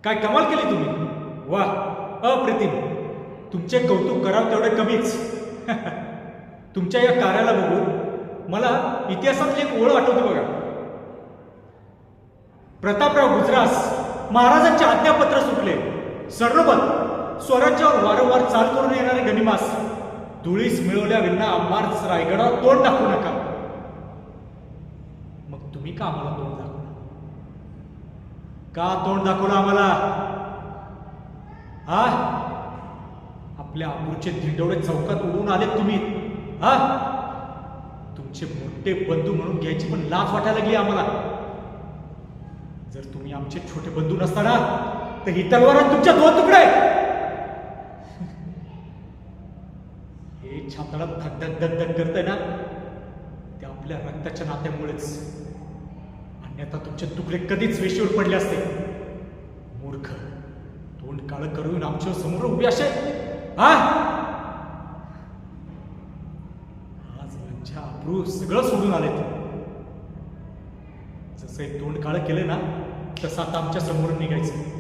काय कमाल केली तुम्ही. वा, अप्रतिम. तुमचे कौतुक करावं तेवढे कमीच. तुमच्या या कार्याला बघून मला इतिहासातली एक ओळ आठवते बघा. प्रतापराव गुजरास महाराजांचे आज्ञापत्र सुटले. सर्वबत स्वराज्यावर वारंवार चाल करून येणारे गनिमास धुळीस मिळवल्या विना आम्हाच रायगडावर तोंड दाखवू नका. मग तुम्ही का आम्हाला तोंड दाखवलं? का तोंड दाखवलं आम्हाला? हा, आपल्या आपूरचे धिंडवडे चौकात उडून आलेत तुम्ही. हा, तुमचे मोठे बंधू म्हणून घ्यायची पण लाज वाटायला लागली आम्हाला. जर तुम्ही आमचे छोटे बंधू नसताना तर ही तलवार तुमच्या दोन तुकडे आहेत. हे छातडात धक धक धक करतंय ना, ते आपल्या रक्ताच्या नात्यामुळेच. अन्यथा तुमचे तुकडे कधीच वेशीवर पडले असते. मूर्ख, तोंड काळ करून आमच्या समोर उभे असे. हा, आज माझ्या अब्रू सगळं सोडून आले. जसं तोंड काळ केलं ना, तसं आता आमच्या समोरून निघायचं.